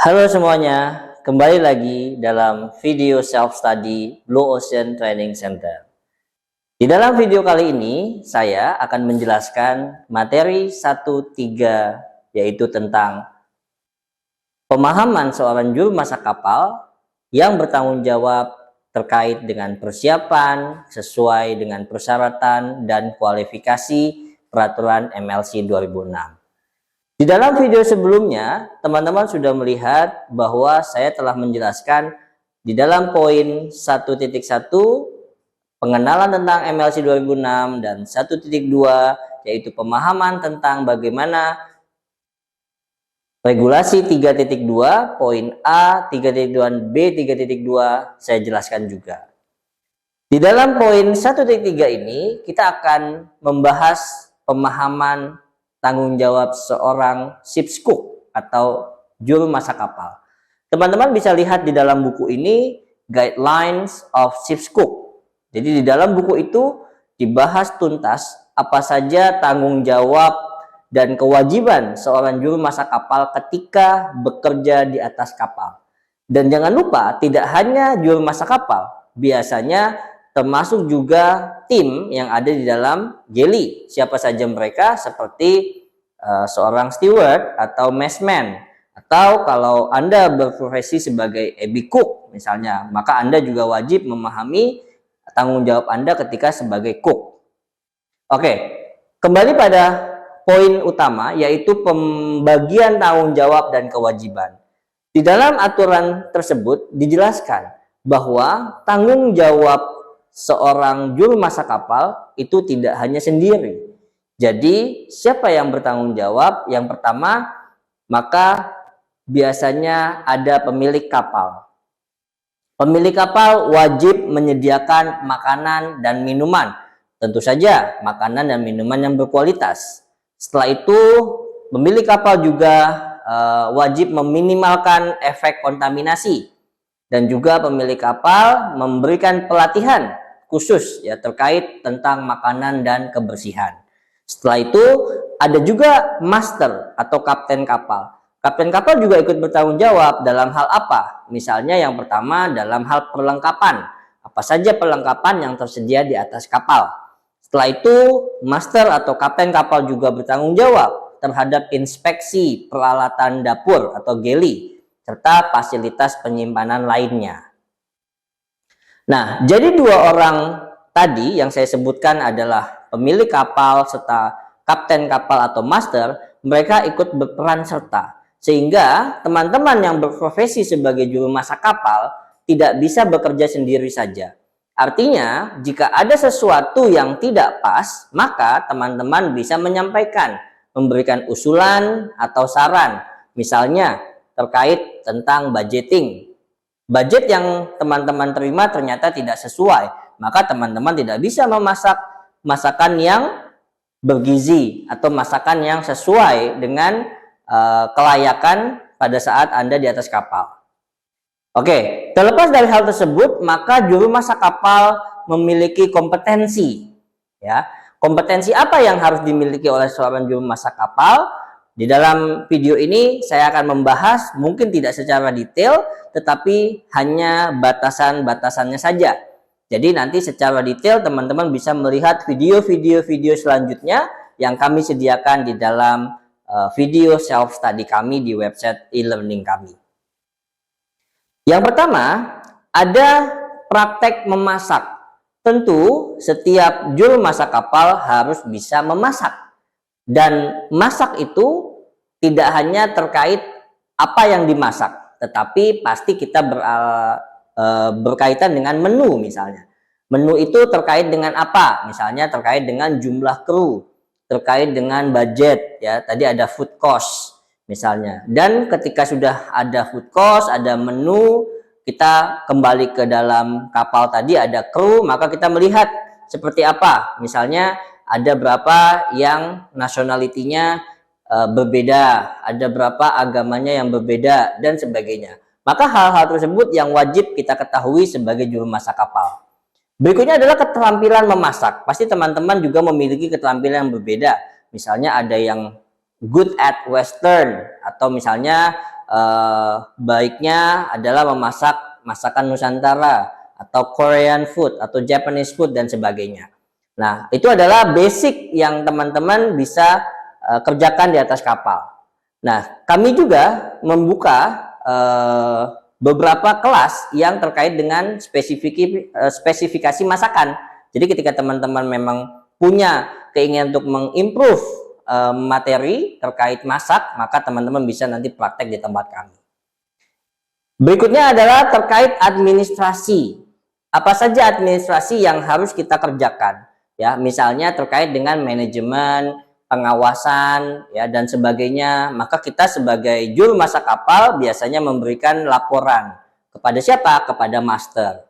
Halo semuanya, kembali lagi dalam video self-study Blue Ocean Training Center. Di dalam video kali ini, saya akan menjelaskan materi 1.3, yaitu tentang pemahaman seorang juru masak kapal yang bertanggung jawab terkait dengan persiapan sesuai dengan persyaratan dan kualifikasi peraturan MLC 2006. Di dalam video sebelumnya, teman-teman sudah melihat bahwa saya telah menjelaskan di dalam poin 1.1 pengenalan tentang MLC 2006 dan 1.2 yaitu pemahaman tentang bagaimana regulasi 3.2, poin A, 3.2, B, 3.2 saya jelaskan juga. Di dalam poin 1.3 ini kita akan membahas pemahaman tanggung jawab seorang ship's cook atau juru masak kapal. Teman-teman bisa lihat di dalam buku ini Guidelines of Ship's Cook. Jadi di dalam buku itu dibahas tuntas apa saja tanggung jawab dan kewajiban seorang juru masak kapal ketika bekerja di atas kapal. Dan jangan lupa tidak hanya juru masak kapal, biasanya termasuk juga tim yang ada di dalam galley. Siapa saja mereka, seperti seorang steward atau messman, atau kalau Anda berprofesi sebagai AB cook misalnya, maka Anda juga wajib memahami tanggung jawab Anda ketika sebagai cook. Oke, kembali pada poin utama, yaitu pembagian tanggung jawab dan kewajiban. Di dalam aturan tersebut dijelaskan bahwa tanggung jawab seorang juru masak kapal itu tidak hanya sendiri. Jadi siapa yang bertanggung jawab? Yang pertama, maka biasanya ada pemilik kapal. Pemilik kapal wajib menyediakan makanan dan minuman. Tentu saja makanan dan minuman yang berkualitas. Setelah itu pemilik kapal juga wajib meminimalkan efek kontaminasi. Dan juga pemilik kapal memberikan pelatihan khusus ya terkait tentang makanan dan kebersihan. Setelah itu ada juga master atau kapten kapal. Kapten kapal juga ikut bertanggung jawab dalam hal apa? Misalnya yang pertama dalam hal perlengkapan. Apa saja perlengkapan yang tersedia di atas kapal. Setelah itu master atau kapten kapal juga bertanggung jawab terhadap inspeksi peralatan dapur atau galley serta fasilitas penyimpanan lainnya. Nah, jadi dua orang tadi yang saya sebutkan adalah pemilik kapal serta kapten kapal atau master, mereka ikut berperan serta. Sehingga teman-teman yang berprofesi sebagai juru masak kapal tidak bisa bekerja sendiri saja. Artinya, jika ada sesuatu yang tidak pas, maka teman-teman bisa menyampaikan, memberikan usulan atau saran. Misalnya, terkait tentang budgeting. Budget yang teman-teman terima ternyata tidak sesuai, maka teman-teman tidak bisa memasak masakan yang bergizi atau masakan yang sesuai dengan kelayakan pada saat Anda di atas kapal. Oke, terlepas dari hal tersebut, maka juru masak kapal memiliki kompetensi. Ya, kompetensi apa yang harus dimiliki oleh seorang juru masak kapal? Di dalam video ini saya akan membahas, mungkin tidak secara detail, tetapi hanya batasan-batasannya saja. Jadi nanti secara detail teman-teman bisa melihat video-video selanjutnya yang kami sediakan di dalam video self-study kami di website e-learning kami. Yang pertama, ada praktek memasak. Tentu setiap juru masak kapal harus bisa memasak. Dan masak itu tidak hanya terkait apa yang dimasak, tetapi pasti kita berkaitan dengan menu misalnya. Menu itu terkait dengan apa? Misalnya terkait dengan jumlah kru, terkait dengan budget, ya. Tadi ada food cost misalnya. Dan ketika sudah ada food cost, ada menu, kita kembali ke dalam kapal tadi ada kru, maka kita melihat seperti apa. Misalnya ada berapa yang nasionalitinya berbeda, ada berapa agamanya yang berbeda, dan sebagainya. Maka hal-hal tersebut yang wajib kita ketahui sebagai juru masak kapal. Berikutnya adalah keterampilan memasak. Pasti teman-teman juga memiliki keterampilan yang berbeda. Misalnya ada yang good at western, atau misalnya baiknya adalah memasak masakan Nusantara atau Korean food atau Japanese food dan sebagainya. Nah, itu adalah basic yang teman-teman bisa kerjakan di atas kapal. Nah, kami juga membuka beberapa kelas yang terkait dengan spesifikasi masakan. Jadi ketika teman-teman memang punya keinginan untuk mengimprove materi terkait masak, maka teman-teman bisa nanti praktek di tempat kami. Berikutnya adalah terkait administrasi. Apa saja administrasi yang harus kita kerjakan? Ya, misalnya terkait dengan manajemen, pengawasan, ya dan sebagainya. Maka kita sebagai juru masak kapal biasanya memberikan laporan kepada siapa? Kepada master.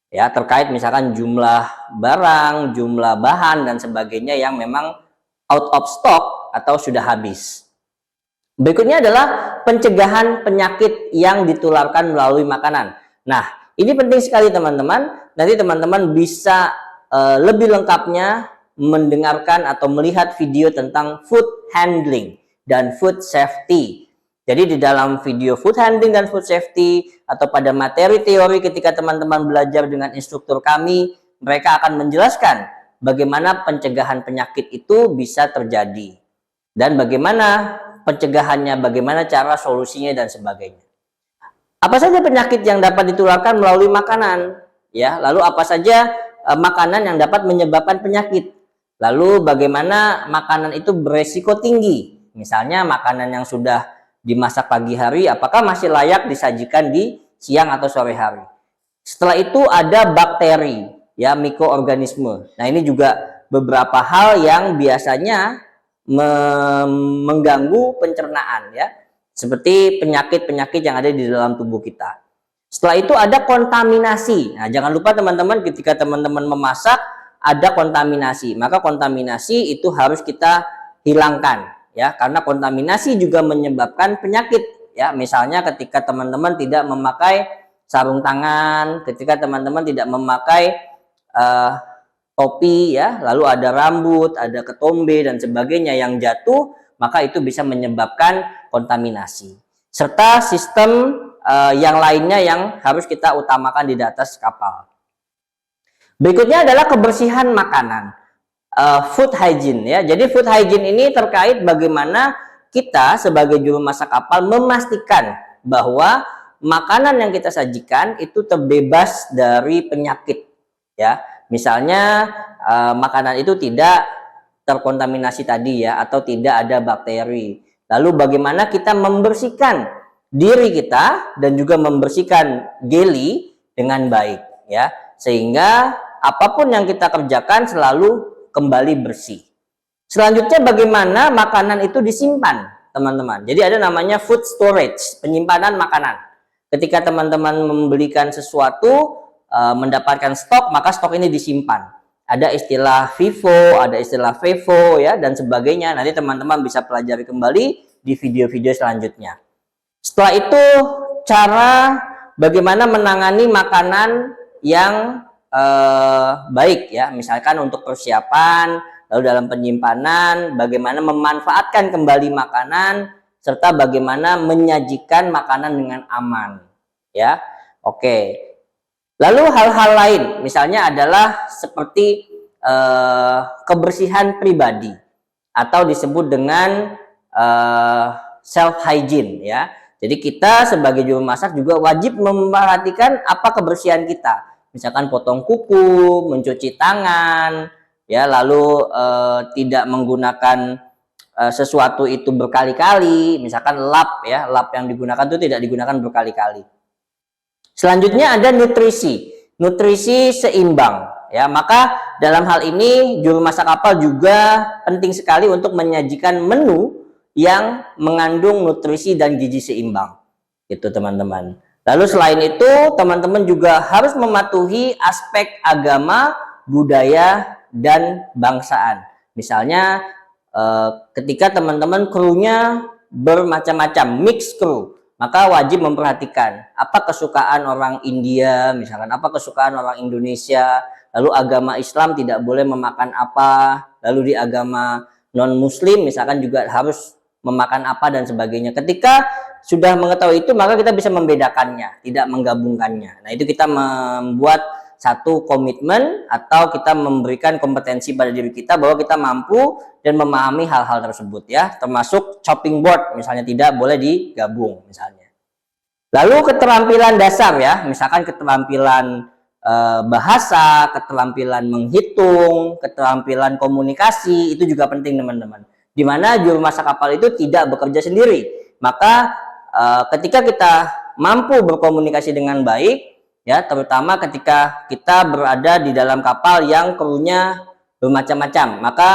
Ya, terkait misalkan jumlah barang, jumlah bahan dan sebagainya yang memang out of stock atau sudah habis. Berikutnya adalah pencegahan penyakit yang ditularkan melalui makanan. Nah, ini penting sekali teman-teman. Nanti teman-teman bisa lebih lengkapnya mendengarkan atau melihat video tentang food handling dan food safety. Jadi di dalam video food handling dan food safety atau pada materi teori ketika teman-teman belajar dengan instruktur kami, mereka akan menjelaskan bagaimana pencegahan penyakit itu bisa terjadi dan bagaimana pencegahannya, bagaimana cara solusinya dan sebagainya. Apa saja penyakit yang dapat ditularkan melalui makanan? Ya, lalu apa saja makanan yang dapat menyebabkan penyakit? Lalu bagaimana makanan itu beresiko tinggi? Misalnya makanan yang sudah dimasak pagi hari, apakah masih layak disajikan di siang atau sore hari? Setelah itu ada bakteri, ya mikroorganisme. Nah, ini juga beberapa hal yang biasanya mengganggu pencernaan, ya, seperti penyakit-penyakit yang ada di dalam tubuh kita. Setelah itu ada kontaminasi. Nah, jangan lupa teman-teman, ketika teman-teman memasak ada kontaminasi, maka kontaminasi itu harus kita hilangkan, ya, karena kontaminasi juga menyebabkan penyakit, ya. Misalnya ketika teman-teman tidak memakai sarung tangan, ketika teman-teman tidak memakai topi, ya, lalu ada rambut, ada ketombe dan sebagainya yang jatuh, maka itu bisa menyebabkan kontaminasi. Serta sistem yang lainnya yang harus kita utamakan di atas kapal. Berikutnya adalah kebersihan makanan, food hygiene, ya. Jadi food hygiene ini terkait bagaimana kita sebagai juru masak kapal memastikan bahwa makanan yang kita sajikan itu terbebas dari penyakit, ya. Misalnya makanan itu tidak terkontaminasi tadi, ya, atau tidak ada bakteri. Lalu bagaimana kita membersihkan diri kita dan juga membersihkan geli dengan baik, ya, sehingga apapun yang kita kerjakan selalu kembali bersih. Selanjutnya bagaimana makanan itu disimpan, teman-teman. Jadi ada namanya food storage, penyimpanan makanan. Ketika teman-teman membelikan sesuatu, mendapatkan stok, maka stok ini disimpan. Ada istilah FIFO, ada istilah FEVO, ya, dan sebagainya. Nanti teman-teman bisa pelajari kembali di video-video selanjutnya. Setelah itu cara bagaimana menangani makanan yang baik, ya, misalkan untuk persiapan, lalu dalam penyimpanan, bagaimana memanfaatkan kembali makanan, serta bagaimana menyajikan makanan dengan aman, ya. Oke. Lalu hal-hal lain, misalnya adalah seperti kebersihan pribadi atau disebut dengan self hygiene, ya. Jadi kita sebagai juru masak juga wajib memperhatikan apa kebersihan kita. Misalkan potong kuku, mencuci tangan, ya, lalu tidak menggunakan sesuatu itu berkali-kali. Misalkan lap, ya, lap yang digunakan itu tidak digunakan berkali-kali. Selanjutnya ada nutrisi, nutrisi seimbang, ya. Maka dalam hal ini juru masak kapal juga penting sekali untuk menyajikan menu yang mengandung nutrisi dan gizi seimbang, itu teman-teman. Lalu selain itu teman-teman juga harus mematuhi aspek agama, budaya, dan bangsaan. Misalnya ketika teman-teman krunya bermacam-macam, mix kru, maka wajib memperhatikan apa kesukaan orang India, misalkan apa kesukaan orang Indonesia, lalu agama Islam tidak boleh memakan apa, lalu di agama non-muslim misalkan juga harus memakan apa dan sebagainya. Ketika sudah mengetahui itu, maka kita bisa membedakannya, tidak menggabungkannya. Nah, itu kita membuat satu komitmen atau kita memberikan kompetensi pada diri kita bahwa kita mampu dan memahami hal-hal tersebut ya, termasuk chopping board misalnya tidak boleh digabung misalnya. Lalu keterampilan dasar ya, misalkan keterampilan bahasa, keterampilan menghitung, keterampilan komunikasi, itu juga penting teman-teman. Di mana juru masak kapal itu tidak bekerja sendiri. Maka ketika kita mampu berkomunikasi dengan baik, ya, terutama ketika kita berada di dalam kapal yang krunya bermacam-macam, maka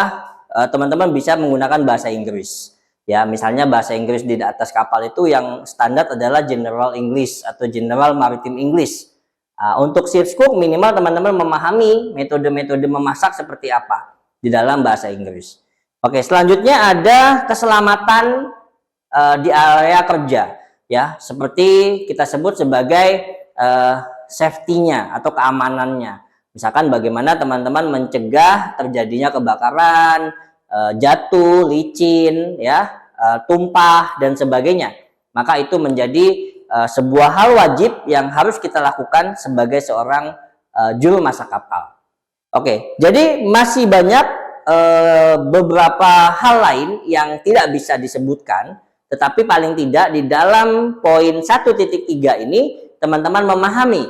teman-teman bisa menggunakan bahasa Inggris. Ya, misalnya bahasa Inggris di atas kapal itu yang standar adalah General English atau General Maritime English. Untuk ship's cook minimal teman-teman memahami metode-metode memasak seperti apa di dalam bahasa Inggris. Oke, selanjutnya ada keselamatan di area kerja, ya, seperti kita sebut sebagai safety-nya atau keamanannya. Misalkan bagaimana teman-teman mencegah terjadinya kebakaran, jatuh, licin, ya, tumpah dan sebagainya. Maka itu menjadi sebuah hal wajib yang harus kita lakukan sebagai seorang juru masak kapal. Oke, jadi masih banyak beberapa hal lain yang tidak bisa disebutkan, tetapi paling tidak di dalam poin 1.3 ini teman-teman memahami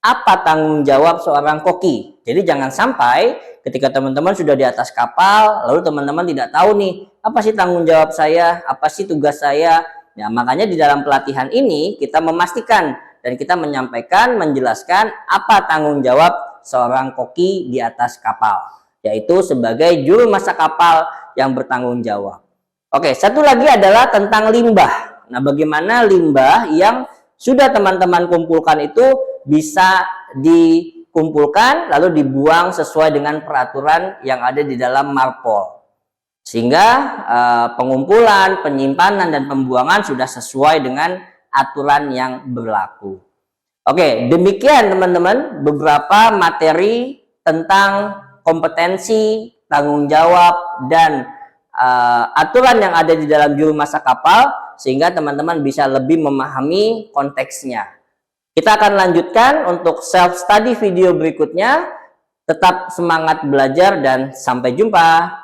apa tanggung jawab seorang koki. Jadi jangan sampai ketika teman-teman sudah di atas kapal, lalu teman-teman tidak tahu nih, apa sih tanggung jawab saya, apa sih tugas saya. Ya, makanya di dalam pelatihan ini kita memastikan dan kita menyampaikan, menjelaskan apa tanggung jawab seorang koki di atas kapal, yaitu sebagai juru masak kapal yang bertanggung jawab. Oke, satu lagi adalah tentang limbah. Nah, bagaimana limbah yang sudah teman-teman kumpulkan itu bisa dikumpulkan lalu dibuang sesuai dengan peraturan yang ada di dalam Marpol. Sehingga pengumpulan, penyimpanan, dan pembuangan sudah sesuai dengan aturan yang berlaku. Oke, demikian teman-teman beberapa materi tentang kompetensi, tanggung jawab, dan aturan yang ada di dalam juru masak kapal, sehingga teman-teman bisa lebih memahami konteksnya. Kita akan lanjutkan untuk self-study video berikutnya. Tetap semangat belajar dan sampai jumpa.